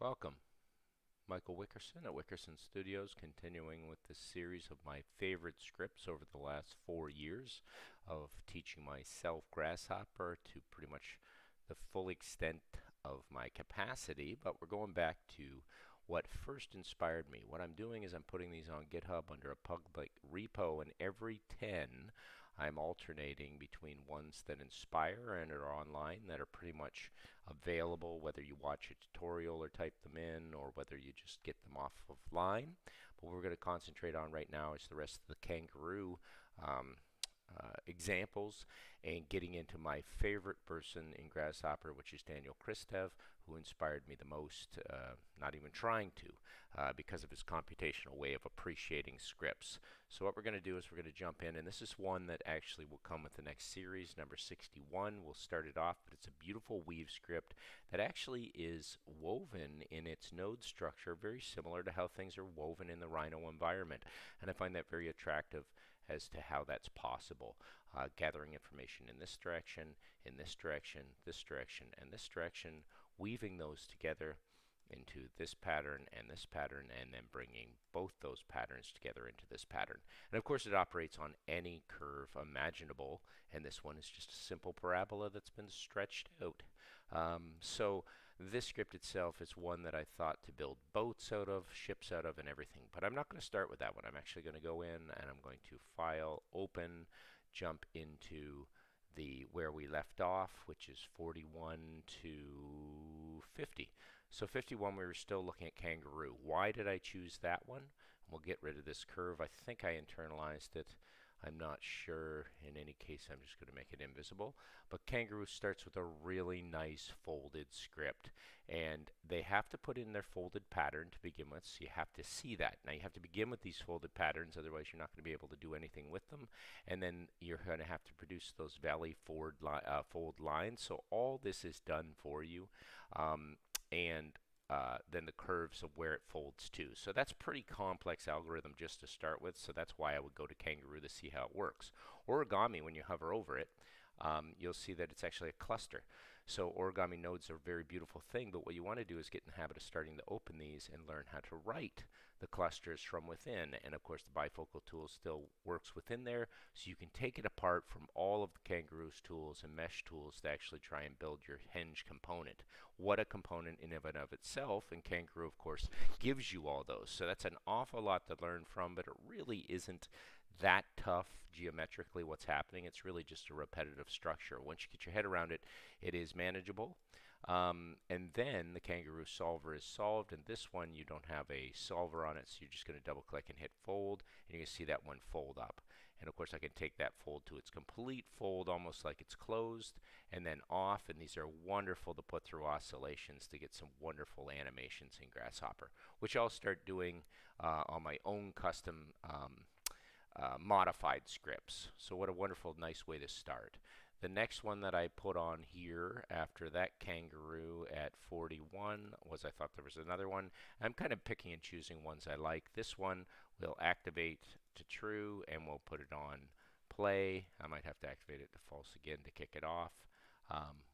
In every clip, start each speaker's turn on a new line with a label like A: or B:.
A: Welcome. Michael Wickerson at Wickerson Studios, continuing with this series of my favorite scripts over the last 4 years of teaching myself Grasshopper to pretty much the full extent of my capacity, but we're going back to what first inspired me. What I'm doing is I'm putting these on GitHub under a public repo, and every 10 I'm alternating between ones that inspire and are online that are pretty much available, whether you watch a tutorial or type them in, or whether you just get them off of line. But what we're going to concentrate on right now is the rest of the kangaroo um, examples, and getting into my favorite person in Grasshopper, which is Daniel Christev, who inspired me the most, not even trying to, because of his computational way of appreciating scripts. So what we're going to do is we're going to jump in, and this is one that actually will come with the next series, number 61. We'll start it off, but it's a beautiful weave script that actually is woven in its node structure, very similar to how things are woven in the Rhino environment. And I find that very attractive as to how that's possible. Gathering information in this direction, in this direction, this direction, and this direction, weaving those together into this pattern, and then bringing both those patterns together into this pattern. And of course, it operates on any curve imaginable, and this one is just a simple parabola that's been stretched out. So this script itself is one that I thought to build boats out of, ships out of, and everything. But I'm not going to start with that one. I'm actually going to go in and I'm going to File, Open, jump into the where we left off, which is 41 to 50. So 51, we were still looking at kangaroo. Why did I choose that one? We'll get rid of this curve. I think I internalized it. I'm not sure. In any case, I'm just going to make it invisible. But kangaroo starts with a really nice folded script, and they have to put in their folded pattern to begin with, so you have to see that. Now you have to begin with these folded patterns, otherwise you're not going to be able to do anything with them, and then you're going to have to produce those valley fold lines. So all this is done for you, and then the curves of where it folds to. So that's pretty complex algorithm just to start with, so that's why I would go to kangaroo to see how it works. Origami, when you hover over it, you'll see that it's actually a cluster. So origami nodes are a very beautiful thing, but what you want to do is get in the habit of starting to open these and learn how to write the clusters from within. And of course, the bifocal tool still works within there, so you can take it apart from all of the kangaroo's tools and mesh tools to actually try and build your hinge component. What a component in and of itself, and kangaroo, of course, gives you all those. So that's an awful lot to learn from, but it really isn't that tough geometrically what's happening. It's really just a repetitive structure. Once you get your head around it, it is manageable. And then the kangaroo solver is solved, and this one you don't have a solver on it, so you're just going to double click and hit fold, and you can see that one fold up. And of course I can take that fold to its complete fold, almost like it's closed, and then off, and these are wonderful to put through oscillations to get some wonderful animations in Grasshopper, which I'll start doing on my own custom modified scripts. So what a wonderful, nice way to start. The next one that I put on here after that kangaroo at 41 was, I thought there was another one. I'm kind of picking and choosing ones I like. This one will activate to true, and we'll put it on play. I might have to activate it to false again to kick it off.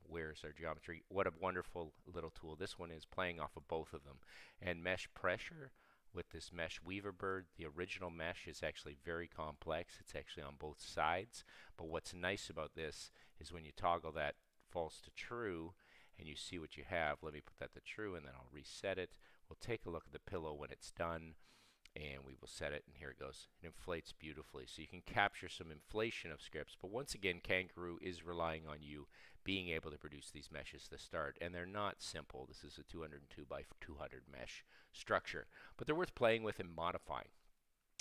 A: Where's our geometry? What a wonderful little tool. This one is playing off of both of them. And mesh pressure with this mesh weaver bird. The original mesh is actually very complex. It's actually on both sides. But what's nice about this is when you toggle that false to true and you see what you have. Let me put that to true, and then I'll reset it. We'll take a look at the pillow when it's done, and we will set it, and here it goes. It inflates beautifully. So you can capture some inflation of scripts, but once again, kangaroo is relying on you being able to produce these meshes to start, and they're not simple. This is a 202 by 200 mesh structure, but they're worth playing with and modifying,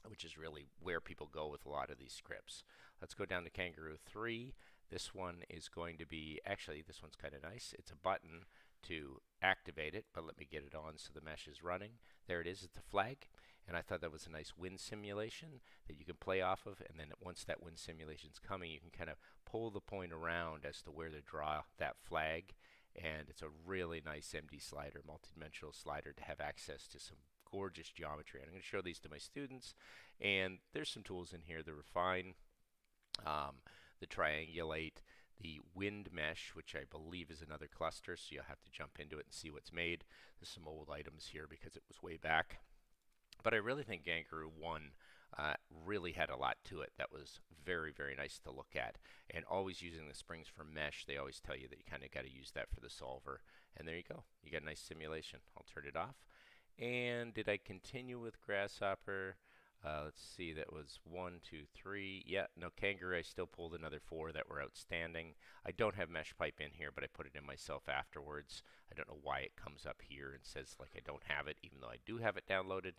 A: which is really where people go with a lot of these scripts. Let's go down to kangaroo 3. This one is going to be, actually this one's kind of nice. It's a button to activate it, but let me get it on so the mesh is running. There it is, it's a flag, and I thought that was a nice wind simulation that you can play off of, and then once that wind simulation is coming, you can kind of pull the point around as to where to draw that flag, and it's a really nice MD slider, multidimensional slider, to have access to some gorgeous geometry. And I'm going to show these to my students, and there's some tools in here to refine, the triangulate, the wind mesh, which I believe is another cluster, so you'll have to jump into it and see what's made. There's some old items here because it was way back. But I really think Gangaroo 1 really had a lot to it that was very, very nice to look at. And always using the springs for mesh, they always tell you that you kind of got to use that for the solver. And there you go. You got a nice simulation. I'll turn it off. And did I continue with Grasshopper? Let's see, that was 1, 2, 3. Yeah, no, Kangaroo, I still pulled another 4 that were outstanding. I don't have mesh pipe in here, but I put it in myself afterwards. I don't know why it comes up here and says like I don't have it, even though I do have it downloaded.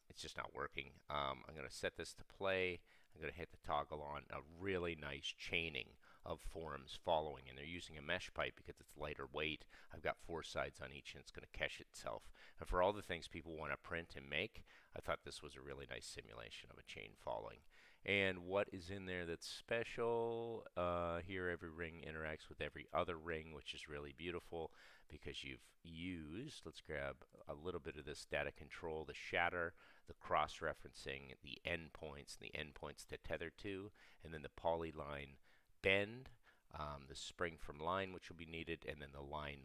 A: It's just not working. I'm going to set this to play. I'm going to hit the toggle on. A really nice chaining of forms following, and they're using a mesh pipe because it's lighter weight. I've got 4 sides on each, and it's going to cache itself. And for all the things people want to print and make, I thought this was a really nice simulation of a chain falling. And what is in there that's special? Here, every ring interacts with every other ring, which is really beautiful because you've used, let's grab a little bit of this data control, the shatter, the cross-referencing, the endpoints, and the endpoints to tether to, and then the polyline bend, the spring from line, which will be needed, and then the line,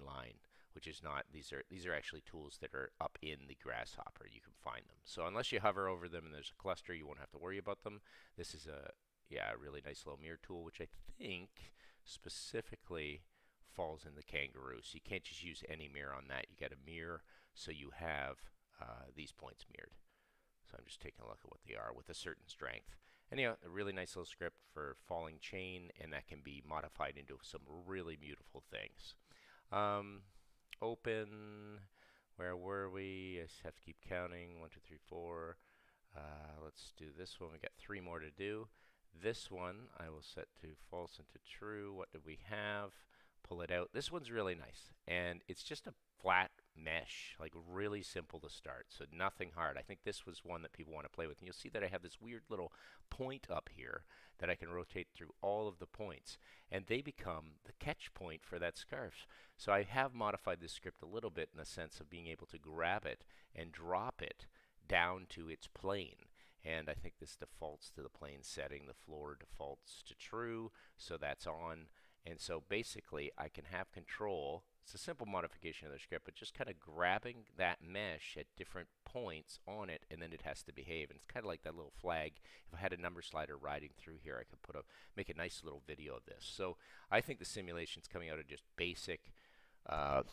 A: which is not, these are actually tools that are up in the Grasshopper. You can find them. So unless you hover over them and there's a cluster, you won't have to worry about them. This is a really nice little mirror tool, which I think specifically falls in the Kangaroo. So you can't just use any mirror on that. You got a mirror, so you have these points mirrored. So I'm just taking a look at what they are with a certain strength. Anyhow, a really nice little script for falling chain, and that can be modified into some really beautiful things. Open, where were we? I just have to keep counting. 1, 2, 3, 4. Let's do this one. We got 3 more to do. This one I will set to false and to true. What do we have? Pull it out. This one's really nice, and it's just a flat mesh, like really simple to start, so nothing hard. I think this was one that people want to play with, and you'll see that I have this weird little point up here that I can rotate through all of the points, and they become the catch point for that scarf. So I have modified this script a little bit in the sense of being able to grab it and drop it down to its plane. And I think this defaults to the plane setting. The floor defaults to true, so that's on. And so basically I can have control. It's a simple modification of the script, but just kind of grabbing that mesh at different points on it, and then it has to behave. And it's kind of like that little flag. If I had a number slider riding through here, I could make a nice little video of this. So I think the simulations coming out of just basic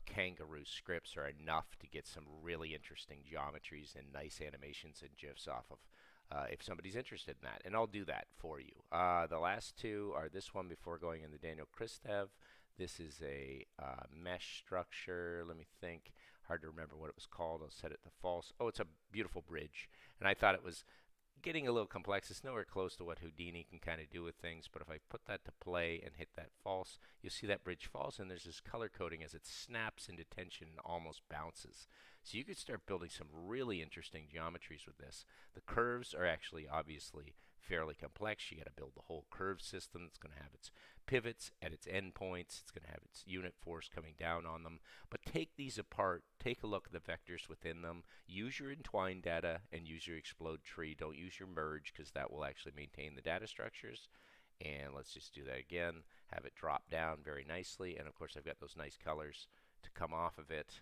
A: Kangaroo scripts are enough to get some really interesting geometries and nice animations and GIFs off of. If somebody's interested in that, and I'll do that for you. The last 2 are this one before going into Daniel Christev. This is a mesh structure. Let me think. Hard to remember what it was called. I'll set it to false. Oh, it's a beautiful bridge, and I thought it was getting a little complex. It's nowhere close to what Houdini can kind of do with things, but if I put that to play and hit that false, you'll see that bridge falls, and there's this color coding as it snaps into tension and almost bounces. So you could start building some really interesting geometries with this. The curves are actually obviously fairly complex. You got to build the whole curve system. It's going to have its pivots at its endpoints. It's going to have its unit force coming down on them. But take these apart. Take a look at the vectors within them. Use your entwine data and use your explode tree. Don't use your merge, because that will actually maintain the data structures. And let's just do that again. Have it drop down very nicely. And of course I've got those nice colors to come off of it.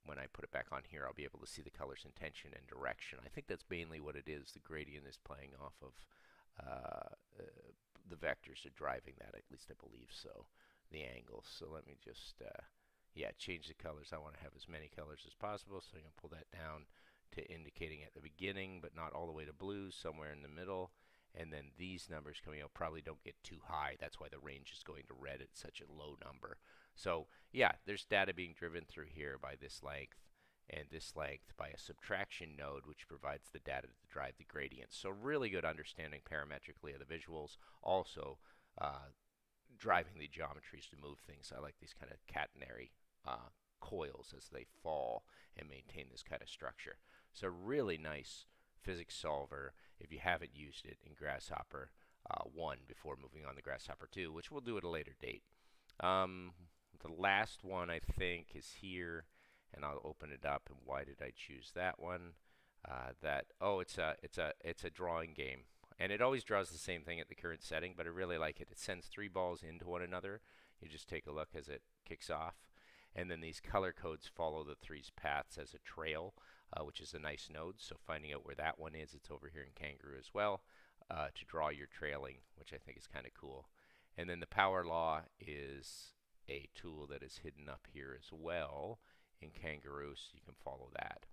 A: When I put it back on here, I'll be able to see the colors in tension and direction. I think that's mainly what it is. The gradient is playing off of the vectors are driving that, at least I believe so, the angles. So let me just, change the colors. I want to have as many colors as possible, so I'm going to pull that down to indicating at the beginning, but not all the way to blue, somewhere in the middle. And then these numbers coming out probably don't get too high. That's why the range is going to red at such a low number. So yeah, there's data being driven through here by this length, and this length by a subtraction node, which provides the data to drive the gradients. So really good understanding parametrically of the visuals. Also driving the geometries to move things. I like these kind of catenary coils as they fall and maintain this kind of structure. So really nice physics solver if you haven't used it in Grasshopper 1 before moving on to Grasshopper 2, which we'll do at a later date. The last one I think is here, and I'll open it up. And why did I choose that one? It's a drawing game, And it always draws the same thing at the current setting, but I really like it. It sends 3 balls into one another. You just take a look as it kicks off. And then these color codes follow the 3's paths as a trail, which is a nice node. So finding out where that one is, it's over here in Kangaroo as well, to draw your trailing, which I think is kind of cool. And then the power law is a tool that is hidden up here as well in Kangaroo, so you can follow that.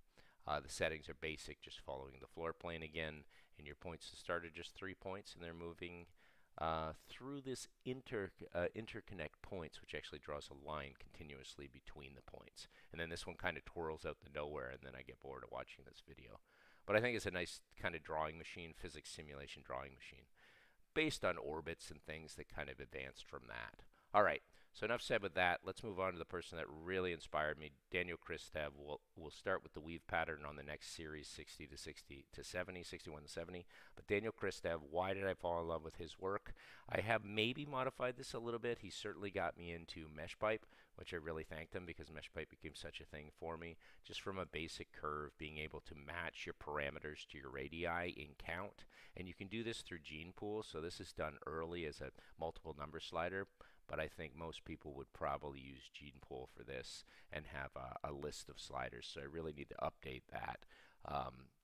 A: The settings are basic, just following the floor plane again, and your points to start are just 3 points, and they're moving through this interconnect points, which actually draws a line continuously between the points. And then this one kind of twirls out the nowhere, and then I get bored of watching this video. But I think it's a nice kind of drawing machine, physics simulation drawing machine, based on orbits and things that kind of advanced from that. All right, so enough said with that. Let's move on to the person that really inspired me, Daniel Kristev. We'll start with the weave pattern on the next series, 60 to 60 to 70, 61 to 70. But Daniel Kristev, why did I fall in love with his work? I have maybe modified this a little bit. He certainly got me into mesh pipe, which I really thanked him because mesh pipe became such a thing for me. Just from a basic curve, being able to match your parameters to your radii in count. And you can do this through gene pool, so this is done early as a multiple number slider, but I think most people would probably use gene pool for this and have a list of sliders, so I really need to update that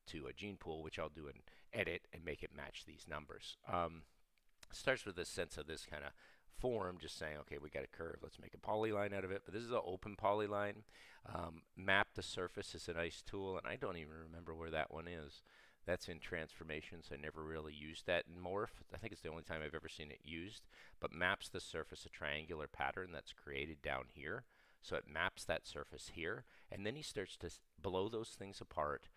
A: to a gene pool, which I'll do an edit and make it match these numbers. Starts with this sense of this kind of form, just saying, okay, we got a curve, let's make a polyline out of it, but this is an open polyline. Map the surface is a nice tool, and I don't even remember where that one is. That's in transformations. I never really used that in morph. I think it's the only time I've ever seen it used. But maps the surface a triangular pattern that's created down here. So it maps that surface here. And then he starts to blow those things apart.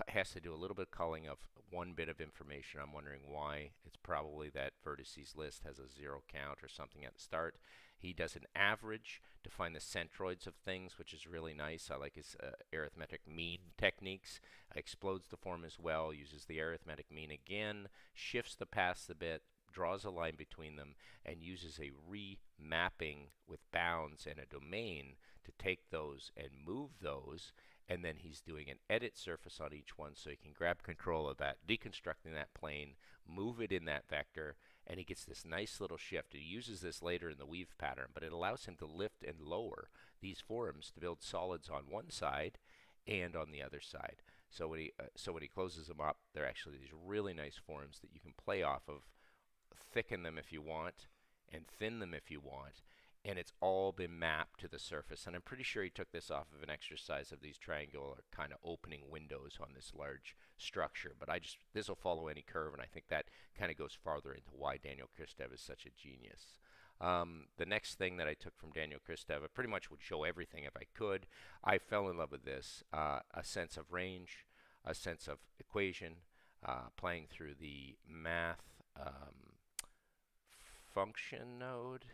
A: Has to do a little bit of culling of one bit of information. I'm wondering why. It's probably that vertices list has a 0 count or something at the start. He does an average to find the centroids of things, which is really nice. I like his arithmetic mean techniques. Explodes the form as well, uses the arithmetic mean again, shifts the paths a bit, draws a line between them, and uses a remapping with bounds and a domain to take those and move those. And then he's doing an edit surface on each one, so he can grab control of that, deconstructing that plane, move it in that vector, and he gets this nice little shift. He uses this later in the weave pattern, but it allows him to lift and lower these forms to build solids on one side and on the other side. So when he closes them up, they're actually these really nice forms that you can play off of, thicken them if you want, and thin them if you want. And it's all been mapped to the surface. And I'm pretty sure he took this off of an exercise of these triangular kind of opening windows on this large structure. But this will follow any curve, and I think that kind of goes farther into why Daniel Kristev is such a genius. The next thing that I took from Daniel Kristev, I pretty much would show everything if I could. I fell in love with this, a sense of range, a sense of equation, playing through the math function node.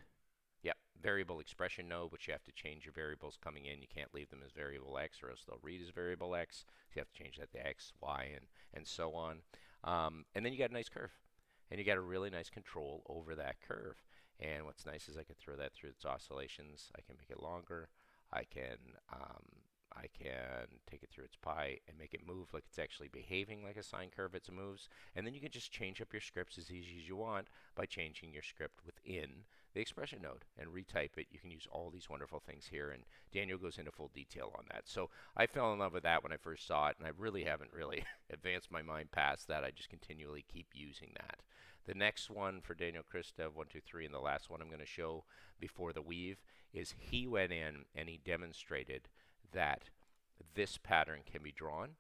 A: Yep, variable expression node, which you have to change your variables coming in. You can't leave them as variable x or else they'll read as variable x. So you have to change that to x, y, and so on. And then you got a nice curve. And you got a really nice control over that curve. And what's nice is I can throw that through its oscillations. I can make it longer. I can take it through its pi and make it move like it's actually behaving like a sine curve as it moves. And then you can just change up your scripts as easy as you want by changing your script within the expression node and retype it. You can use all these wonderful things here, and Daniel goes into full detail on that. So I fell in love with that when I first saw it, and I really haven't advanced my mind past that. I just continually keep using that. The next one for Daniel Kristev, 1, 2, 3, and the last one I'm going to show before the weave is he went in and he demonstrated that this pattern can be drawn,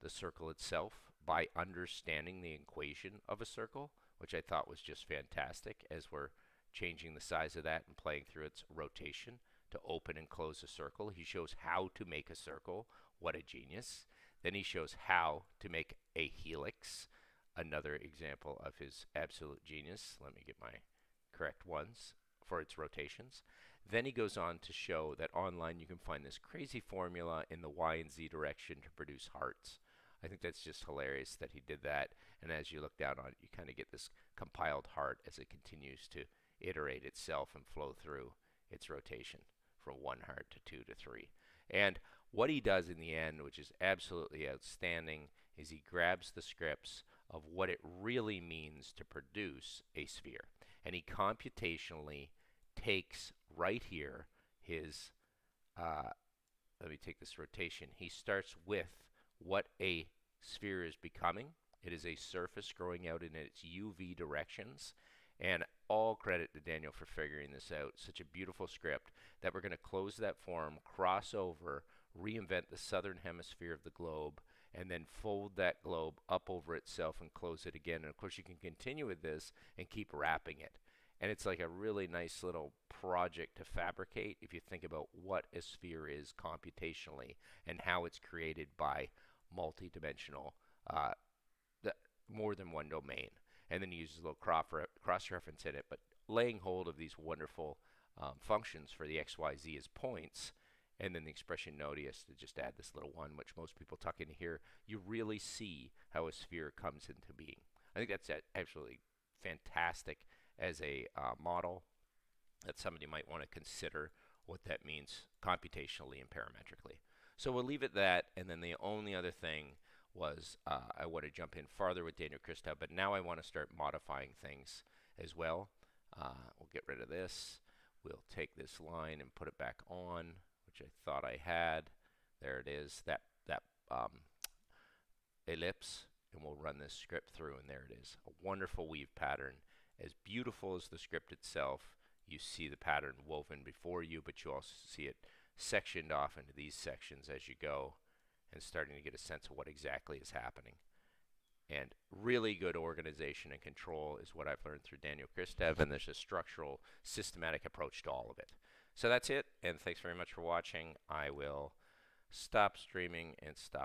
A: the circle itself, by understanding the equation of a circle, which I thought was just fantastic as we're changing the size of that and playing through its rotation to open and close a circle. He shows how to make a circle. What a genius. Then he shows how to make a helix. Another example of his absolute genius. Let me get my correct ones for its rotations. Then he goes on to show that online you can find this crazy formula in the y and z direction to produce hearts. I think that's just hilarious that he did that. And as you look down on it, you kind of get this compiled heart as it continues to iterate itself and flow through its rotation from 1 heart to 2 to 3. And what he does in the end, which is absolutely outstanding, is he grabs the scripts of what it really means to produce a sphere. And he computationally takes right here his, let me take this rotation. He starts with what a sphere is becoming. It is a surface growing out in its UV directions. And all credit to Daniel for figuring this out. Such a beautiful script that we're going to close that form, cross over, reinvent the southern hemisphere of the globe, and then fold that globe up over itself and close it again. And of course, you can continue with this and keep wrapping it. And it's like a really nice little project to fabricate if you think about what a sphere is computationally and how it's created by multi-dimensional, more than one domain. And then he uses a little cross-reference in it, but laying hold of these wonderful functions for the x, y, z as points, and then the expression node, he has to just add this little one, which most people tuck in here. You really see how a sphere comes into being. I think that's absolutely fantastic as a model that somebody might want to consider what that means computationally and parametrically. So we'll leave it at that, and then the only other thing was I want to jump in farther with Daniel Christou, but now I want to start modifying things as well. We'll get rid of this. We'll take this line and put it back on, which I thought I had. There it is, that ellipse, and we'll run this script through, and there it is. A wonderful weave pattern, as beautiful as the script itself. You see the pattern woven before you, but you also see it sectioned off into these sections as you go, and starting to get a sense of what exactly is happening. And really good organization and control is what I've learned through Daniel Christou, and there's a structural, systematic approach to all of it. So that's it, and thanks very much for watching. I will stop streaming and stop